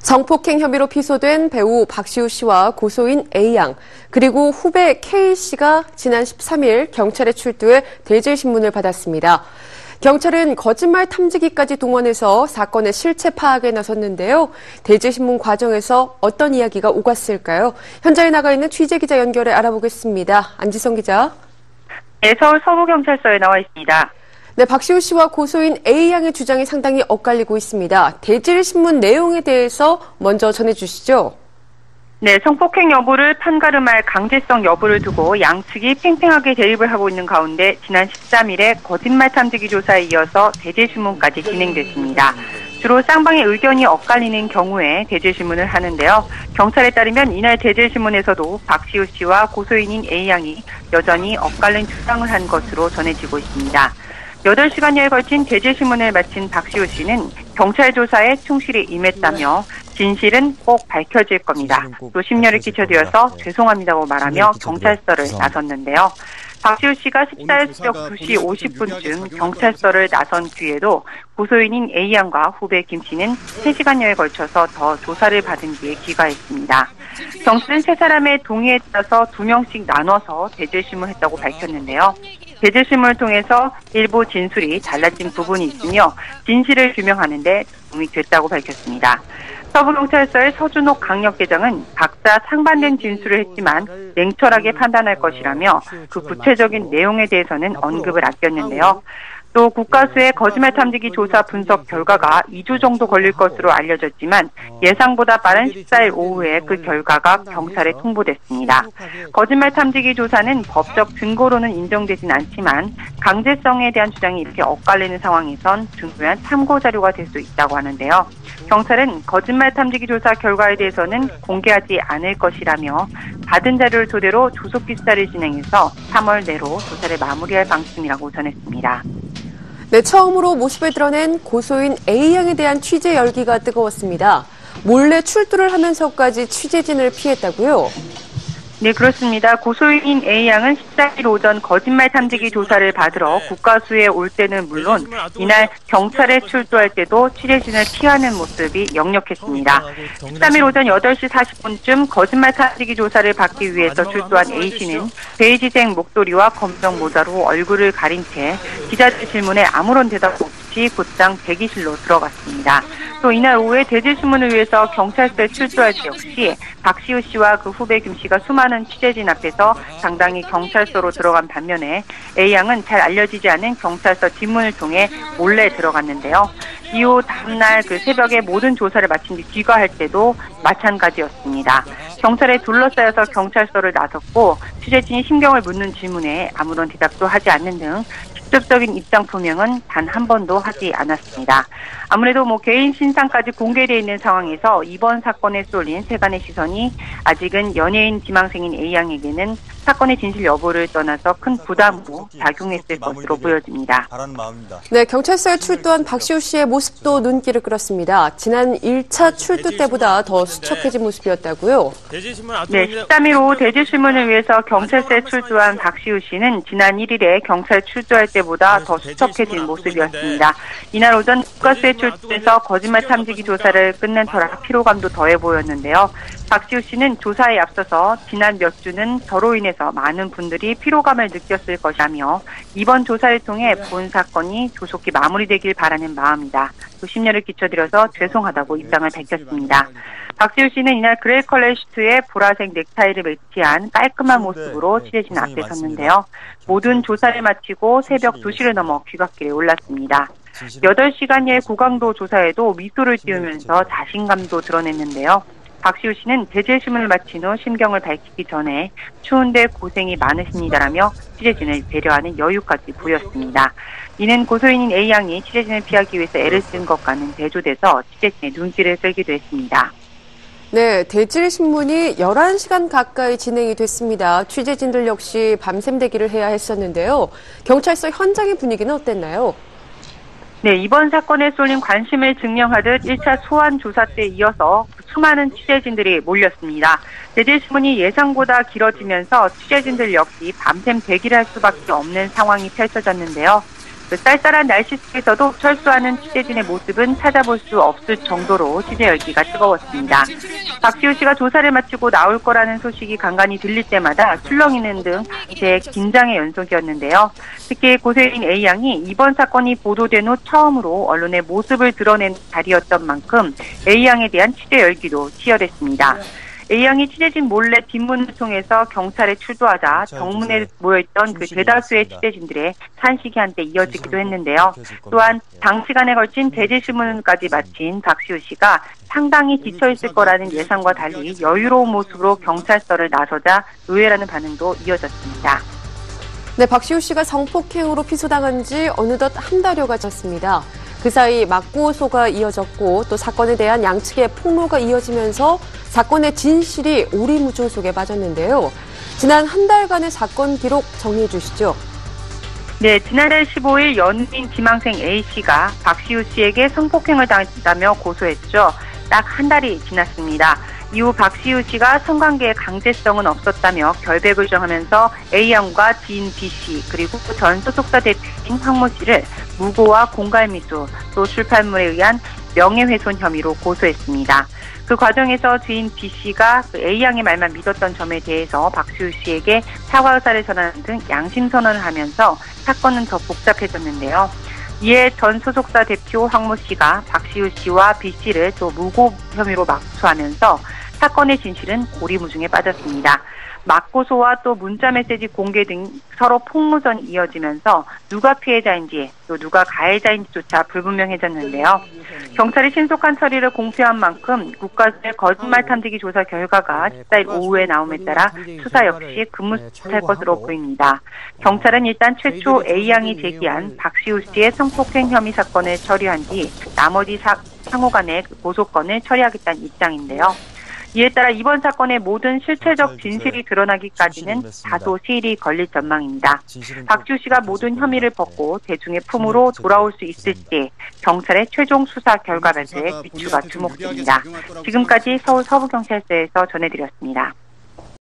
성폭행 혐의로 피소된 배우 박시우 씨와 고소인 A양, 그리고 후배 K씨가 지난 13일 경찰에 출두해 대질신문을 받았습니다. 경찰은 거짓말 탐지기까지 동원해서 사건의 실체 파악에 나섰는데요. 대질신문 과정에서 어떤 이야기가 오갔을까요? 현장에 나가 있는 취재기자 연결해 알아보겠습니다. 안지성 기자. 네, 서울 서부경찰서에 나와 있습니다. 네, 박시우 씨와 고소인 A양의 주장이 상당히 엇갈리고 있습니다. 대질신문 내용에 대해서 먼저 전해주시죠. 네, 성폭행 여부를 판가름할 강제성 여부를 두고 양측이 팽팽하게 대립을 하고 있는 가운데 지난 13일에 거짓말 탐지기 조사에 이어서 대질신문까지 진행됐습니다. 주로 쌍방의 의견이 엇갈리는 경우에 대질신문을 하는데요. 경찰에 따르면 이날 대질신문에서도 박시우 씨와 고소인인 A양이 여전히 엇갈린 주장을 한 것으로 전해지고 있습니다. 8시간여에 걸친 대질신문을 마친 박시우 씨는 경찰 조사에 충실히 임했다며 진실은 꼭 밝혀질 겁니다. 또 심려를 끼쳐드려서 죄송합니다고 말하며 경찰서를 나섰는데요. 박시우 씨가 14일 새벽 2시 50분쯤 경찰서를 나선 뒤에도 고소인인 A양과 후배 김 씨는 3시간여에 걸쳐서 더 조사를 받은 뒤에 귀가했습니다. 경찰은 세 사람의 동의에 따라서 2명씩 나눠서 대질신문했다고 밝혔는데요. 대질신문을 통해서 일부 진술이 달라진 부분이 있으며 진실을 규명하는 데 도움이 됐다고 밝혔습니다. 서부경찰서의 서준옥 강력계장은 각자 상반된 진술을 했지만 냉철하게 판단할 것이라며 그 구체적인 내용에 대해서는 언급을 아꼈는데요. 또 국가수의 거짓말 탐지기 조사 분석 결과가 2주 정도 걸릴 것으로 알려졌지만 예상보다 빠른 14일 오후에 그 결과가 경찰에 통보됐습니다. 거짓말 탐지기 조사는 법적 증거로는 인정되진 않지만 강제성에 대한 주장이 이렇게 엇갈리는 상황에선 중요한 참고 자료가 될 수 있다고 하는데요. 경찰은 거짓말 탐지기 조사 결과에 대해서는 공개하지 않을 것이라며 받은 자료를 토대로 조속기 수사를 진행해서 3월 내로 조사를 마무리할 방침이라고 전했습니다. 네, 처음으로 모습을 드러낸 고소인 A양에 대한 취재 열기가 뜨거웠습니다. 몰래 출두를 하면서까지 취재진을 피했다고요? 네, 그렇습니다. 고소인인 A양은 14일 오전 거짓말 탐지기 조사를 받으러 국가수에 올 때는 물론 이날 경찰에 출두할 때도 취재진을 피하는 모습이 역력했습니다. 13일 오전 8시 40분쯤 거짓말 탐지기 조사를 받기 위해서 출두한 A씨는 베이지색 목도리와 검정 모자로 얼굴을 가린 채 기자들 질문에 아무런 대답 없이 곧장 대기실로 들어갔습니다. 또 이날 오후에 대질신문을 위해서 경찰서에 출두할 때 역시 박시우 씨와 그 후배 김 씨가 수많은 취재진 앞에서 당당히 경찰서로 들어간 반면에 A양은 잘 알려지지 않은 경찰서 뒷문을 통해 몰래 들어갔는데요. 이후 다음날 그 새벽에 모든 조사를 마친 뒤 귀가할 때도 마찬가지였습니다. 경찰에 둘러싸여서 경찰서를 나섰고 취재진이 심경을 묻는 질문에 아무런 대답도 하지 않는 등 직접적인 입장 표명은 단 한 번도 하지 않았습니다. 아무래도 개인 신상까지 공개되어 있는 상황에서 이번 사건에 쏠린 세간의 시선이 아직은 연예인 지망생인 A양에게는 사건의 진실 여부를 떠나서 큰 부담으로 작용했을 것으로 보여집니다. 네, 경찰서에 출두한 박시우 씨의 모습도 눈길을 끌었습니다. 지난 1차 출두 때보다 더 수척해진 모습이었다고요? 네, 13일 오후 대질신문을 위해서 경찰서에 출두한 박시우 씨는 지난 1일에 경찰 출두할 때보다 더 수척해진 모습이었습니다. 이날 오전 국가수에 출두해서 거짓말 탐지기 조사를 끝낸 터라 피로감도 더해 보였는데요. 박시우 씨는 조사에 앞서서 지난 몇 주는 저로 인해서 많은 분들이 피로감을 느꼈을 것이라며 이번 조사를 통해 본 사건이 조속히 마무리되길 바라는 마음이다. 또 심려를 끼쳐드려서 죄송하다고 입장을 밝혔습니다. 박시우 씨는 이날 그레이 컬러 슈트에 보라색 넥타이를 매치한 깔끔한 모습으로 취재진 앞에 섰는데요. 모든 조사를 마치고 새벽 2시를 넘어 귀갓길에 올랐습니다. 8시간여의 고강도 조사에도 미소를 띄우면서 자신감도 드러냈는데요. 박시우 씨는 대질신문을 마친 후 심경을 밝히기 전에 추운데 고생이 많으십니다라며 취재진을 배려하는 여유까지 보였습니다. 이는 고소인인 A양이 취재진을 피하기 위해서 애를 쓴 것과는 대조돼서 취재진의 눈길을 끌기도 했습니다. 네, 대질신문이 11시간 가까이 진행이 됐습니다. 취재진들 역시 밤샘 대기를 해야 했었는데요. 경찰서 현장의 분위기는 어땠나요? 네, 이번 사건에 쏠린 관심을 증명하듯 1차 소환 조사 때 이어서 수많은 취재진들이 몰렸습니다. 대질신문이 예상보다 길어지면서 취재진들 역시 밤샘 대기를 할 수밖에 없는 상황이 펼쳐졌는데요. 그 쌀쌀한 날씨 속에서도 철수하는 취재진의 모습은 찾아볼 수 없을 정도로 취재 열기가 뜨거웠습니다. 박시우 씨가 조사를 마치고 나올 거라는 소식이 간간히 들릴 때마다 출렁이는 등 당시의 긴장의 연속이었는데요. 특히 고소인 A양이 이번 사건이 보도된 후 처음으로 언론에 모습을 드러낸 자리였던 만큼 A양에 대한 취재 열기도 치열했습니다. A양이 취재진 몰래 뒷문을 통해서 경찰에 출두하자 정문에 모여있던 그 대다수의 취재진들의 탄식이 한때 이어지기도 했는데요. 또한 장시간에 걸친 대질신문까지 마친 박시우 씨가 상당히 지쳐있을 거라는 예상과 달리 여유로운 모습으로 경찰서를 나서자 의외라는 반응도 이어졌습니다. 네, 박시우 씨가 성폭행으로 피소당한 지 어느덧 한 달여가 지났습니다. 그 사이 맞고소가 이어졌고 또 사건에 대한 양측의 폭로가 이어지면서 사건의 진실이 오리무중 속에 빠졌는데요. 지난 한 달간의 사건 기록 정리해 주시죠. 네, 지난달 15일 연인 지망생 A씨가 박시우 씨에게 성폭행을 당했다며 고소했죠. 딱 한 달이 지났습니다. 이후 박시우 씨가 성관계의 강제성은 없었다며 결백을 정하면서 A양과 지인 B씨 그리고 전 소속사 대표인 황모 씨를 무고와 공갈미수 또 출판물에 의한 명예훼손 혐의로 고소했습니다. 그 과정에서 지인 B씨가 A양의 말만 믿었던 점에 대해서 박시우 씨에게 사과 의사를 전하는 등 양심 선언을 하면서 사건은 더 복잡해졌는데요. 이에 전 소속사 대표 황모 씨가 박시우 씨와 B씨를 또 무고 혐의로 맞소하면서 사건의 진실은 오리무중에 빠졌습니다. 맞고소와 또 문자메시지 공개 등 서로 폭로전이 이어지면서 누가 피해자인지 또 누가 가해자인지조차 불분명해졌는데요. 경찰이 신속한 처리를 공표한 만큼 국가수의 거짓말 탐지기 조사 결과가 14일 오후에 나옴에 따라 수사 역시 급무할 것으로 보입니다. 경찰은 일단 최초 A양이 제기한 박시우 씨의 성폭행 혐의 사건을 처리한 뒤 나머지 상호 간의 고소건을 처리하겠다는 입장인데요. 이에 따라 이번 사건의 모든 실체적 진실이 드러나기까지는 다소 시일이 걸릴 전망입니다. 박시우 씨가 모든 혐의를 벗고 대중의 품으로 돌아올 수 있을지 경찰의 최종 수사 결과 발표에 귀추가 주목됩니다. 지금까지 서울 서부경찰서에서 전해드렸습니다.